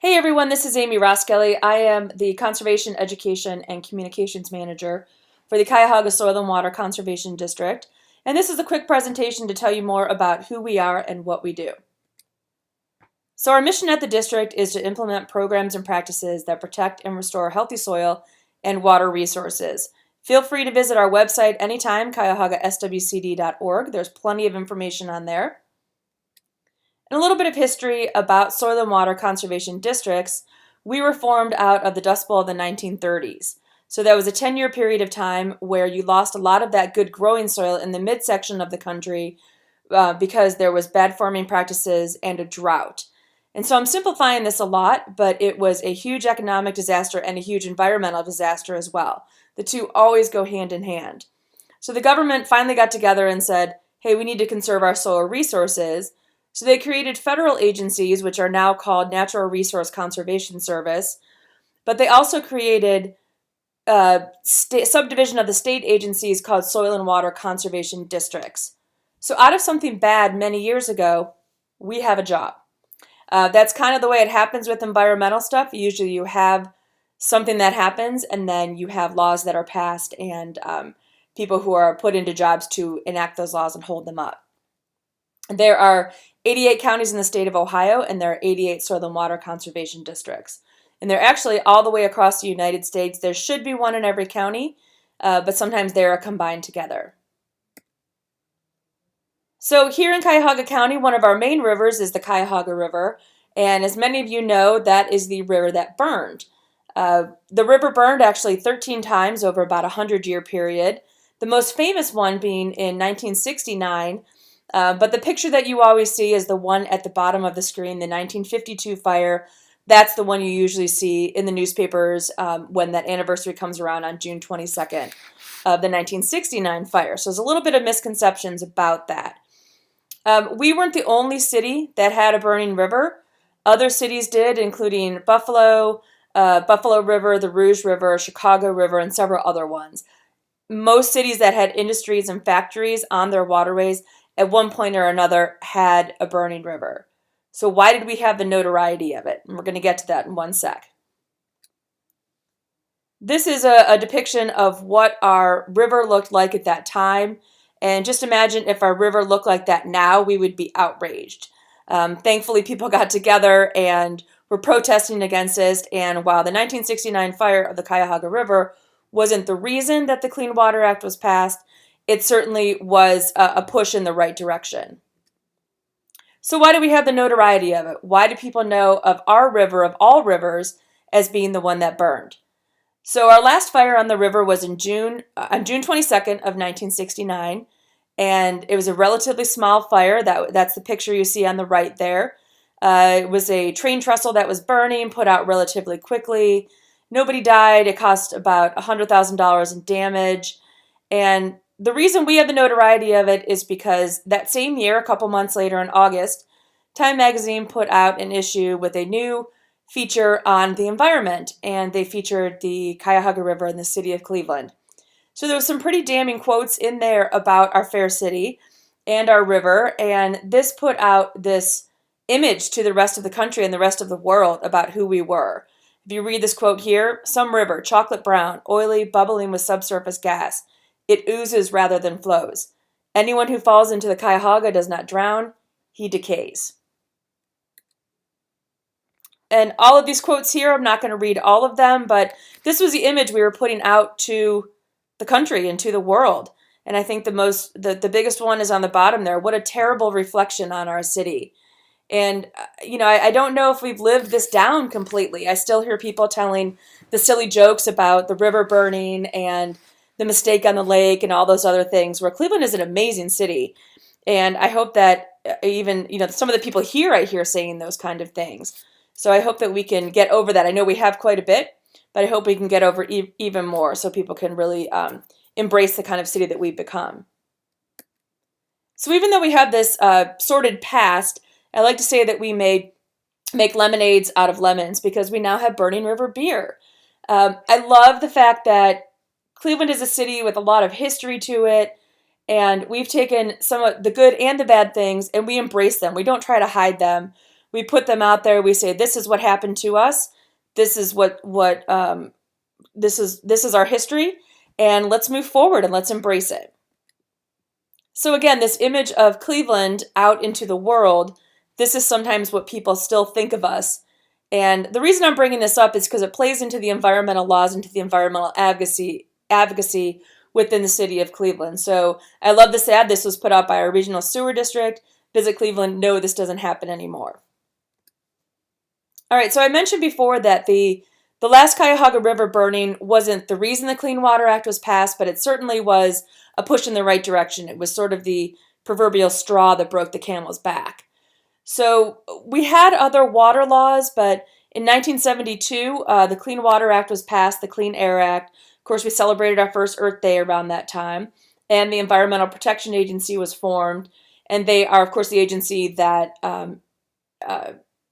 Hey everyone, this is Amy Roskelly. I am the Conservation, Education, and Communications Manager for the Cuyahoga Soil and Water Conservation District, and this is a quick presentation to tell you more about who we are and what we do. So our mission at the district is to implement programs and practices that protect and restore healthy soil and water resources. Feel free to visit our website anytime, cuyahogaswcd.org. There's plenty of information on there. And a little bit of history about soil and water conservation districts. We were formed out of the Dust Bowl of the 1930s. So that was a 10-year period of time where you lost a lot of that good growing soil in the midsection of the country because there was bad farming practices and a drought. And so I'm simplifying this a lot, but it was a huge economic disaster and a huge environmental disaster as well. The two always go hand in hand. So the government finally got together and said, hey, we need to conserve our soil resources. So they created federal agencies, which are now called Natural Resource Conservation Service, but they also created a subdivision of the state agencies called Soil and Water Conservation Districts. So out of something bad many years ago, we have a job. That's kind of the way it happens with environmental stuff. Usually you have something that happens, and then you have laws that are passed and people who are put into jobs to enact those laws and hold them up. There are 88 counties in the state of Ohio, and there are 88 soil and water conservation districts. And they're actually all the way across the United States. There should be one in every county, but sometimes they are combined together. So here in Cuyahoga County, one of our main rivers is the Cuyahoga River. And as many of you know, that is the river that burned. The river burned actually 13 times over about a 100-year period. The most famous one being in 1969. But the picture that you always see is the one at the bottom of the screen, the 1952 fire. That's the one you usually see in the newspapers when that anniversary comes around on June 22nd of the 1969 fire. So there's a little bit of misconceptions about that. We weren't the only city that had a burning river. Other cities did, including Buffalo, Buffalo River, the Rouge River, Chicago River, and several other ones. Most cities that had industries and factories on their waterways at one point or another had a burning river. So why did we have the notoriety of it? And we're going to get to that in one sec. This is a depiction of what our river looked like at that time. And just imagine if our river looked like that now, we would be outraged. Thankfully, people got together and were protesting against this. And while the 1969 fire of the Cuyahoga River wasn't the reason that the Clean Water Act was passed, it certainly was a push in the right direction. So why do we have the notoriety of it? Why do people know of our river, of all rivers, as being the one that burned? So our last fire on the river was on June 22nd of 1969, and it was a relatively small fire. That's the picture you see on the right there. It was a train trestle that was burning, put out relatively quickly. Nobody died. It cost about $100,000 in damage, and the reason we have the notoriety of it is because that same year, a couple months later in August, Time Magazine put out an issue with a new feature on the environment, and they featured the Cuyahoga River in the city of Cleveland. So there was some pretty damning quotes in there about our fair city and our river, and this put out this image to the rest of the country and the rest of the world about who we were. If you read this quote here, some river, chocolate brown, oily, bubbling with subsurface gas. It oozes rather than flows. Anyone who falls into the Cuyahoga does not drown, he decays. And all of these quotes here, I'm not going to read all of them, but this was the image we were putting out to the country and to the world. And I think the biggest one is on the bottom there. What a terrible reflection on our city. And, I don't know if we've lived this down completely. I still hear people telling the silly jokes about the river burning and the mistake on the lake and all those other things, where Cleveland is an amazing city. And I hope that even, some of the people here I hear saying those kind of things. So I hope that we can get over that. I know we have quite a bit, but I hope we can get over even more so people can really embrace the kind of city that we've become. So even though we have this sordid past, I like to say that we make lemonades out of lemons because we now have Burning River beer. I love the fact that Cleveland is a city with a lot of history to it, and we've taken some of the good and the bad things, and we embrace them. We don't try to hide them. We put them out there. We say, this is what happened to us. This is this is our history, and let's move forward and let's embrace it. So again, this image of Cleveland out into the world, this is sometimes what people still think of us. And the reason I'm bringing this up is because it plays into the environmental laws, into the environmental advocacy within the city of Cleveland. So I love this ad. This was put out by our regional sewer district. Visit Cleveland. No, this doesn't happen anymore. All right, so I mentioned before that the last Cuyahoga River burning wasn't the reason the Clean Water Act was passed, but it certainly was a push in the right direction. It was sort of the proverbial straw that broke the camel's back. So we had other water laws, but in 1972, the Clean Water Act was passed, the Clean Air Act. Of course, we celebrated our first Earth Day around that time, and the Environmental Protection Agency was formed, and they are, of course, the agency that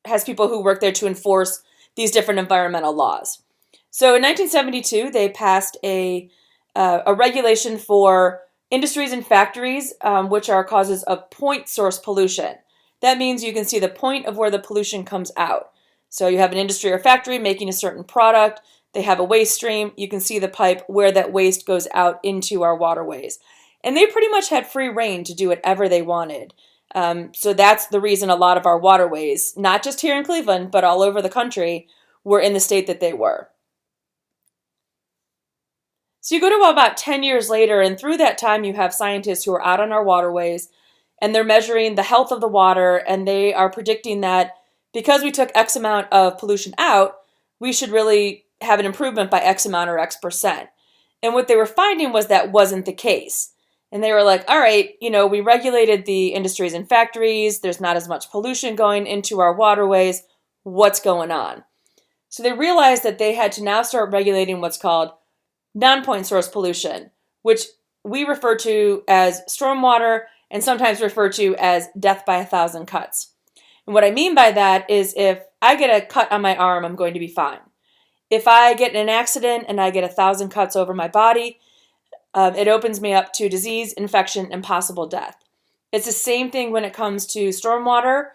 has people who work there to enforce these different environmental laws. So in 1972, they passed a regulation for industries and factories, which are causes of point source pollution. That means you can see the point of where the pollution comes out. So you have an industry or factory making a certain product. They have a waste stream. You can see the pipe where that waste goes out into our waterways. And they pretty much had free reign to do whatever they wanted. So that's the reason a lot of our waterways, not just here in Cleveland, but all over the country, were in the state that they were. So you go to about 10 years later, and through that time you have scientists who are out on our waterways, and they're measuring the health of the water, and they are predicting that because we took X amount of pollution out, we should really have an improvement by X amount or X percent. And what they were finding was that wasn't the case. And they were like, all right, we regulated the industries and factories. There's not as much pollution going into our waterways. What's going on? So they realized that they had to now start regulating what's called non-point source pollution, which we refer to as stormwater and sometimes refer to as death by 1,000 cuts. And what I mean by that is if I get a cut on my arm, I'm going to be fine. If I get in an accident and I get 1,000 cuts over my body, it opens me up to disease, infection, and possible death. It's the same thing when it comes to stormwater,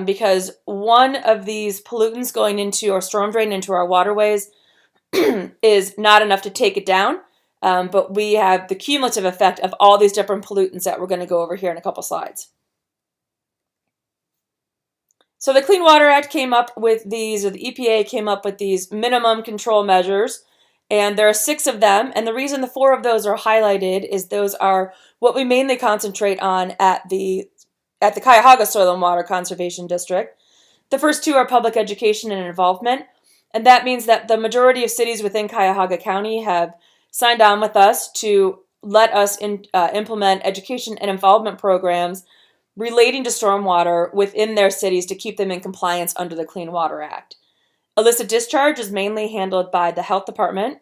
because one of these pollutants going into our storm drain, into our waterways, is not enough to take it down, but we have the cumulative effect of all these different pollutants that we're going to go over here in a couple slides. So the Clean Water Act came up with these, or the EPA came up with these minimum control measures, and there are 6 of them, and the reason the 4 of those are highlighted is those are what we mainly concentrate on at the Cuyahoga Soil and Water Conservation District. The first 2 are public education and involvement, and that means that the majority of cities within Cuyahoga County have signed on with us to let us implement education and involvement programs relating to stormwater within their cities to keep them in compliance under the Clean Water Act. Illicit discharge is mainly handled by the health department.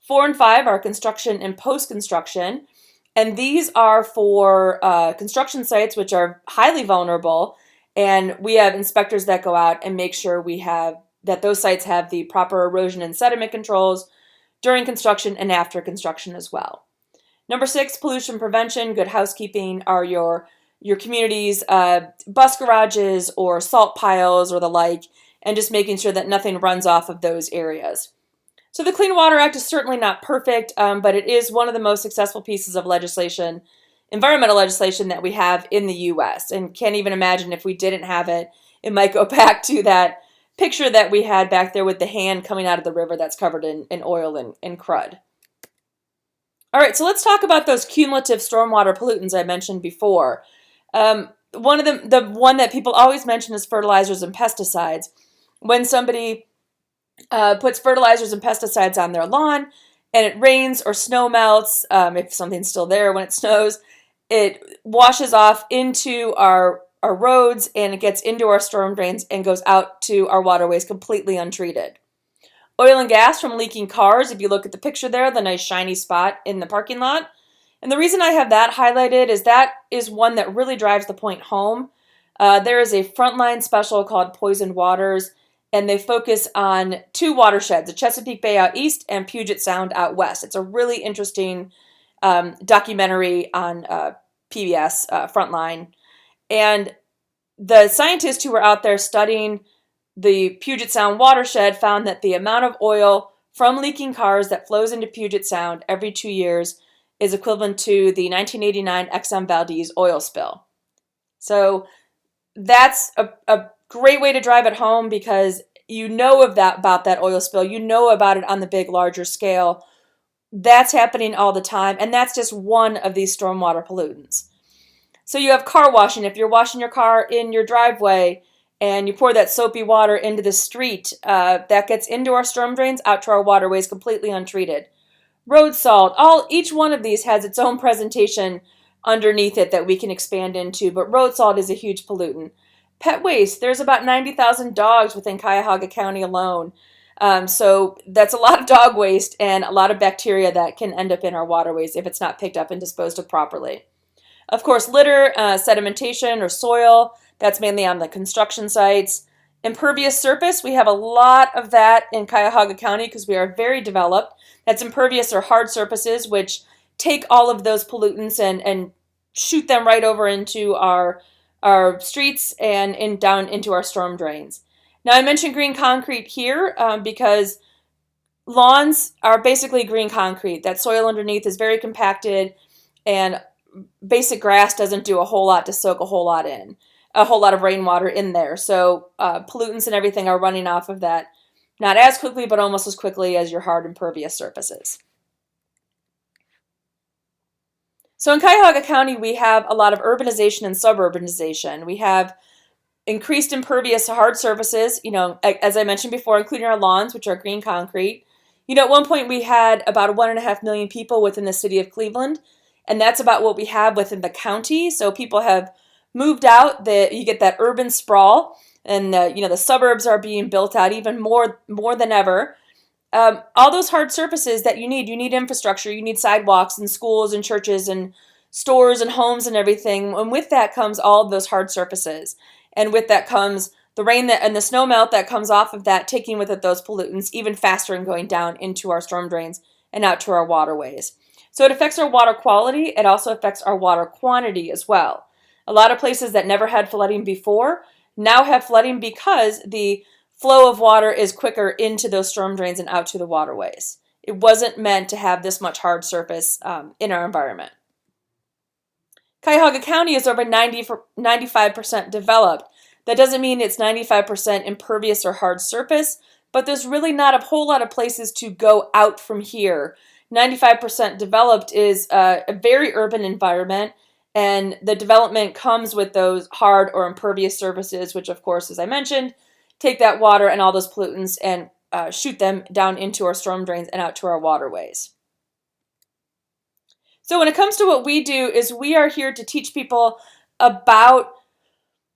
4 and 5 are construction and post-construction, and these are for construction sites which are highly vulnerable, and we have inspectors that go out and make sure that those sites have the proper erosion and sediment controls during construction and after construction as well. Number 6, pollution prevention, good housekeeping are your community's bus garages or salt piles or the like, and just making sure that nothing runs off of those areas. So the Clean Water Act is certainly not perfect, but it is one of the most successful pieces of legislation, environmental legislation that we have in the U.S. And can't even imagine if we didn't have it, it might go back to that picture that we had back there with the hand coming out of the river that's covered in oil and crud. All right, so let's talk about those cumulative stormwater pollutants I mentioned before. One of them, the one that people always mention is fertilizers and pesticides. When somebody puts fertilizers and pesticides on their lawn and it rains or snow melts, if something's still there when it snows, it washes off into our roads and it gets into our storm drains and goes out to our waterways completely untreated. Oil and gas from leaking cars, if you look at the picture there, the nice shiny spot in the parking lot. And the reason I have that highlighted is that is one that really drives the point home. There is a frontline special called Poisoned Waters, and they focus on 2 watersheds, the Chesapeake Bay out east and Puget Sound out west. It's a really interesting documentary on PBS Frontline. And the scientists who were out there studying the Puget Sound watershed found that the amount of oil from leaking cars that flows into Puget Sound every 2 years is equivalent to the 1989 Exxon Valdez oil spill. So that's a great way to drive it home, because you know about that oil spill. You know about it on the big, larger scale. That's happening all the time, and that's just one of these stormwater pollutants. So you have car washing. If you're washing your car in your driveway and you pour that soapy water into the street, that gets into our storm drains, out to our waterways completely untreated. Road salt, each one of these has its own presentation underneath it that we can expand into, but road salt is a huge pollutant. Pet waste, there's about 90,000 dogs within Cuyahoga County alone. So that's a lot of dog waste and a lot of bacteria that can end up in our waterways if it's not picked up and disposed of properly. Of course, litter, sedimentation or soil, that's mainly on the construction sites. Impervious surface, we have a lot of that in Cuyahoga County because we are very developed. That's impervious or hard surfaces, which take all of those pollutants and shoot them right over into our streets and down into our storm drains. Now, I mentioned green concrete here because lawns are basically green concrete. That soil underneath is very compacted, and basic grass doesn't do a whole lot to soak a whole lot of rainwater in there. So pollutants and everything are running off of that, not as quickly, but almost as quickly as your hard impervious surfaces. So in Cuyahoga County, we have a lot of urbanization and suburbanization. We have increased impervious hard surfaces, as I mentioned before, including our lawns, which are green concrete. At one point we had about 1.5 million people within the city of Cleveland, and that's about what we have within the county. So people have moved out. You get that urban sprawl, and the suburbs are being built out even more than ever. All those hard surfaces that you need infrastructure, you need sidewalks and schools and churches and stores and homes and everything. And with that comes all of those hard surfaces. And with that comes the rain and the snow melt that comes off of that, taking with it those pollutants even faster and going down into our storm drains and out to our waterways. So it affects our water quality. It also affects our water quantity as well. A lot of places that never had flooding before now have flooding because the flow of water is quicker into those storm drains and out to the waterways. It wasn't meant to have this much hard surface in our environment. Cuyahoga County is over 95% developed. That doesn't mean it's 95% impervious or hard surface, but there's really not a whole lot of places to go out from here. 95% developed is a very urban environment, and the development comes with those hard or impervious surfaces, which of course, as I mentioned, take that water and all those pollutants and shoot them down into our storm drains and out to our waterways. So when it comes to what we do, is we are here to teach people about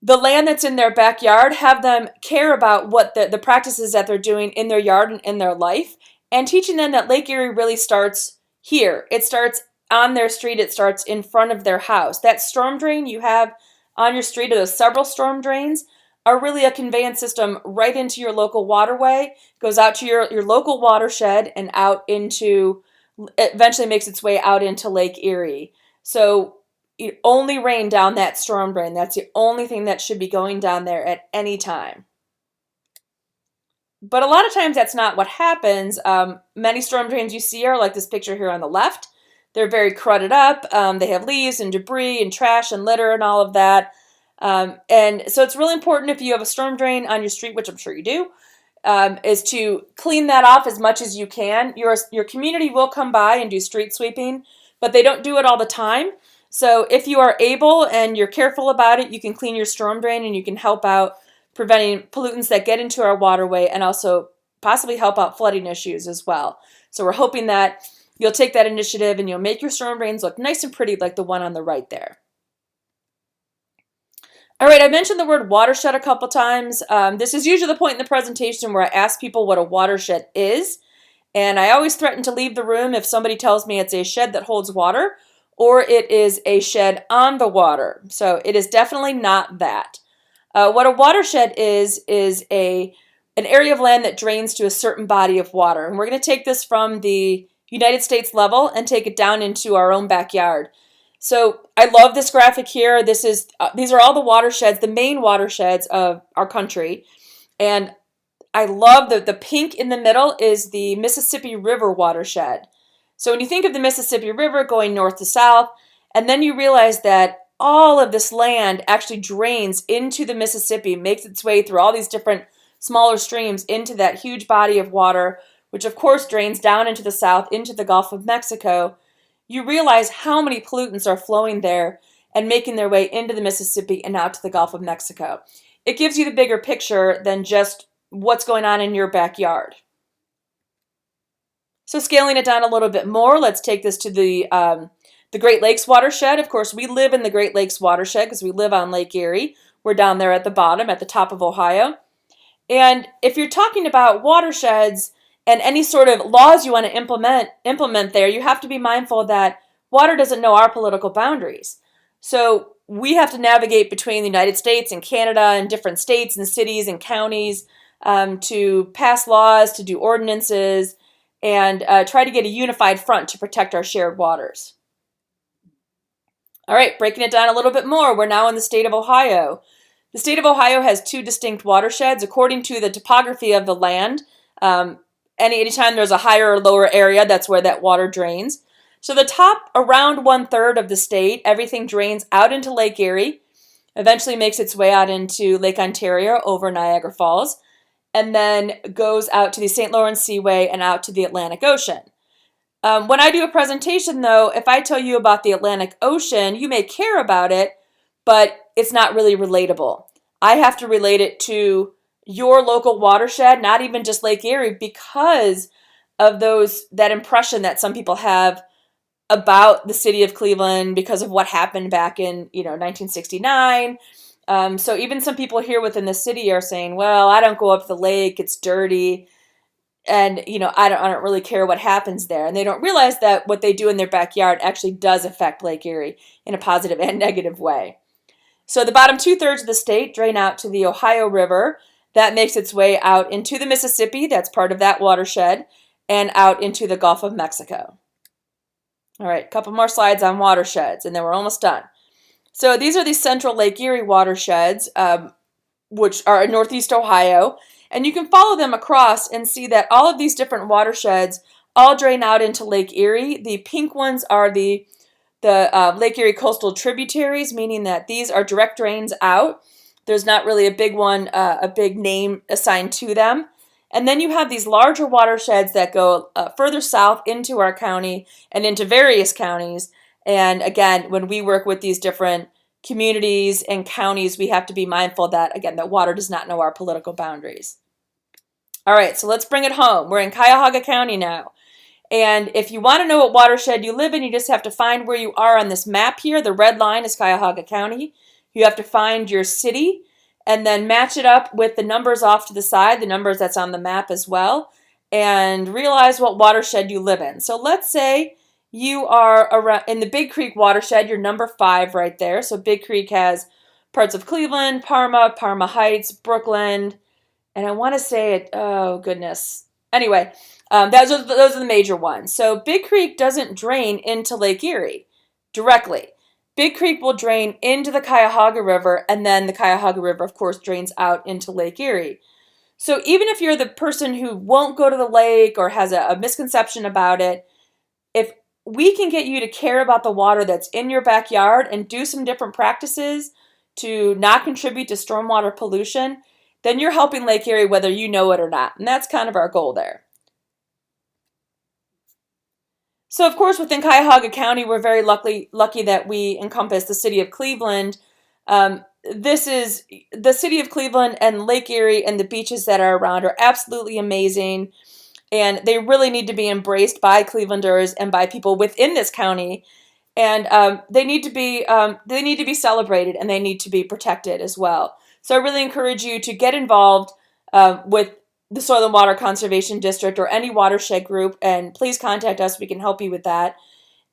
the land that's in their backyard, have them care about what the practices that they're doing in their yard and in their life, and teaching them that Lake Erie really starts here. It starts on their street. It starts in front of their house. That storm drain you have on your street, or those several storm drains, are really a conveyance system right into your local waterway, goes out to your local watershed and out into, eventually makes its way out into Lake Erie. So you only rain down that storm drain. That's the only thing that should be going down there at any time. But a lot of times that's not what happens. Many storm drains you see are like this picture here on the left. They're very crudted up. They have leaves and debris and trash and litter and all of that. And so it's really important, if you have a storm drain on your street, which I'm sure you do, is to clean that off as much as you can. Your community will come by and do street sweeping, but they don't do it all the time. So if you are able and you're careful about it, you can clean your storm drain and you can help out preventing pollutants that get into our waterway, and also possibly help out flooding issues as well. So we're hoping that you'll take that initiative and you'll make your storm drains look nice and pretty like the one on the right there. All right, I mentioned the word watershed a couple times. This is usually the point in the presentation where I ask people what a watershed is. And I always threaten to leave the room if somebody tells me it's a shed that holds water or it is a shed on the water. So it is definitely not that. What a watershed is an area of land that drains to a certain body of water. And we're going to take this from the United States level and take it down into our own backyard. So I love this graphic here. These are all the watersheds, the main watersheds of our country. And I love the pink in the middle is the Mississippi River watershed. So when you think of the Mississippi River going north to south, and then you realize that all of this land actually drains into the Mississippi, makes its way through all these different smaller streams into that huge body of water, which of course drains down into the south, into the Gulf of Mexico, you realize how many pollutants are flowing there and making their way into the Mississippi and out to the Gulf of Mexico. It gives you the bigger picture than just what's going on in your backyard. So scaling it down a little bit more, let's take this to the Great Lakes watershed. Of course, we live in the Great Lakes watershed because we live on Lake Erie. We're down there at the bottom, at the top of Ohio. And if you're talking about watersheds and any sort of laws you want to implement there, you have to be mindful that water doesn't know our political boundaries. So we have to navigate between the United States and Canada and different states and cities and counties to pass laws, to do ordinances, and try to get a unified front to protect our shared waters. All right, breaking it down a little bit more, we're now in the state of Ohio. The state of Ohio has two distinct watersheds according to the topography of the land. Anytime there's a higher or lower area, that's where that water drains. So the top, around 1/3 of the state, everything drains out into Lake Erie, eventually makes its way out into Lake Ontario over Niagara Falls, and then goes out to the St. Lawrence Seaway and out to the Atlantic Ocean. When I do a presentation, though, if I tell you about the Atlantic Ocean, you may care about it, but it's not really relatable. I have to relate it to your local watershed, not even just Lake Erie, because of that impression that some people have about the city of Cleveland because of what happened back in 1969. So even some people here within the city are saying, well, I don't go up the lake, it's dirty, and I don't really care what happens there. And they don't realize that what they do in their backyard actually does affect Lake Erie in a positive and negative way. So the bottom 2/3 of the state drain out to the Ohio River. That makes its way out into the Mississippi, that's part of that watershed, and out into the Gulf of Mexico. All right, a couple more slides on watersheds, and then we're almost done. So these are the central Lake Erie watersheds, which are in northeast Ohio. And you can follow them across and see that all of these different watersheds all drain out into Lake Erie. The pink ones are the Lake Erie coastal tributaries, meaning that these are direct drains out. There's not really a big name assigned to them. And then you have these larger watersheds that go further south into our county and into various counties. And again, when we work with these different communities and counties, we have to be mindful that, again, that water does not know our political boundaries. All right, so let's bring it home. We're in Cuyahoga County now. And if you want to know what watershed you live in, you just have to find where you are on this map here. The red line is Cuyahoga County. You have to find your city and then match it up with the numbers off to the side, the numbers that's on the map as well, and realize what watershed you live in. So let's say you are around in the Big Creek watershed, you're number 5 right there. So Big Creek has parts of Cleveland, Parma Heights, Brookland, and I want to say it, oh goodness. Anyway, those are the major ones. So Big Creek doesn't drain into Lake Erie directly. Big Creek will drain into the Cuyahoga River, and then the Cuyahoga River, of course, drains out into Lake Erie. So even if you're the person who won't go to the lake or has a misconception about it, if we can get you to care about the water that's in your backyard and do some different practices to not contribute to stormwater pollution, then you're helping Lake Erie whether you know it or not. And that's kind of our goal there. So, of course, within Cuyahoga County, we're very lucky that we encompass the city of Cleveland. This is the city of Cleveland, and Lake Erie and the beaches that are around are absolutely amazing. And they really need to be embraced by Clevelanders and by people within this county. And they need to be celebrated, and they need to be protected as well. So I really encourage you to get involved with the Soil and Water Conservation District or any watershed group, and please contact us. We can help you with that.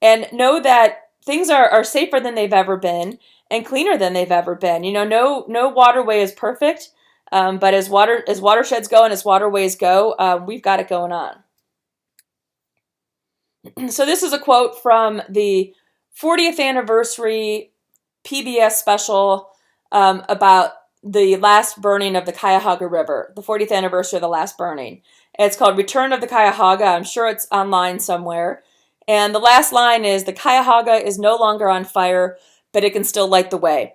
And know that things are safer than they've ever been and cleaner than they've ever been. No waterway is perfect, but as watersheds go and as waterways go, we've got it going on. So this is a quote from the 40th anniversary PBS special about the last burning of the Cuyahoga River, the 40th anniversary of the last burning. And it's called Return of the Cuyahoga. I'm sure it's online somewhere. And the last line is, "The Cuyahoga is no longer on fire, but it can still light the way."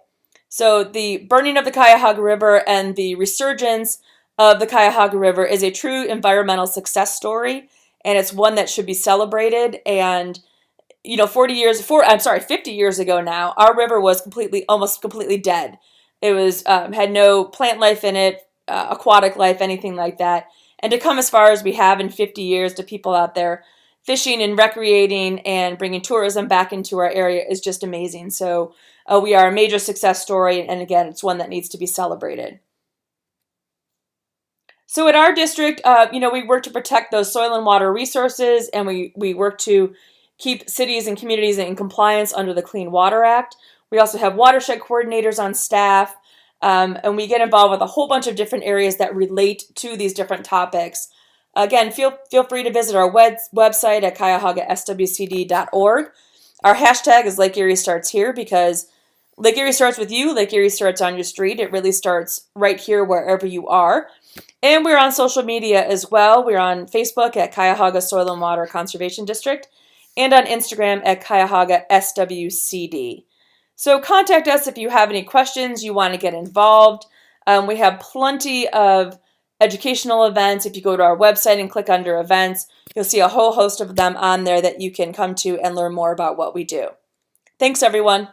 So the burning of the Cuyahoga River and the resurgence of the Cuyahoga River is a true environmental success story, and it's one that should be celebrated. And 50 years ago now, our river was almost completely dead. It was had no plant life in it, aquatic life, anything like that. And to come as far as we have in 50 years, to people out there fishing and recreating and bringing tourism back into our area is just amazing. So we are a major success story, and again, it's one that needs to be celebrated. So at our district, we work to protect those soil and water resources, and we work to keep cities and communities in compliance under the Clean Water Act. We also have watershed coordinators on staff, and we get involved with a whole bunch of different areas that relate to these different topics. Again, feel free to visit our website at cuyahogaswcd.org. Our hashtag is Lake Erie Starts Here, because Lake Erie starts with you. Lake Erie starts on your street. It really starts right here wherever you are. And we're on social media as well. We're on Facebook at Cuyahoga Soil and Water Conservation District, and on Instagram at Cuyahoga SWCD. So contact us if you have any questions, you want to get involved. We have plenty of educational events. If you go to our website and click under events, you'll see a whole host of them on there that you can come to and learn more about what we do. Thanks, everyone.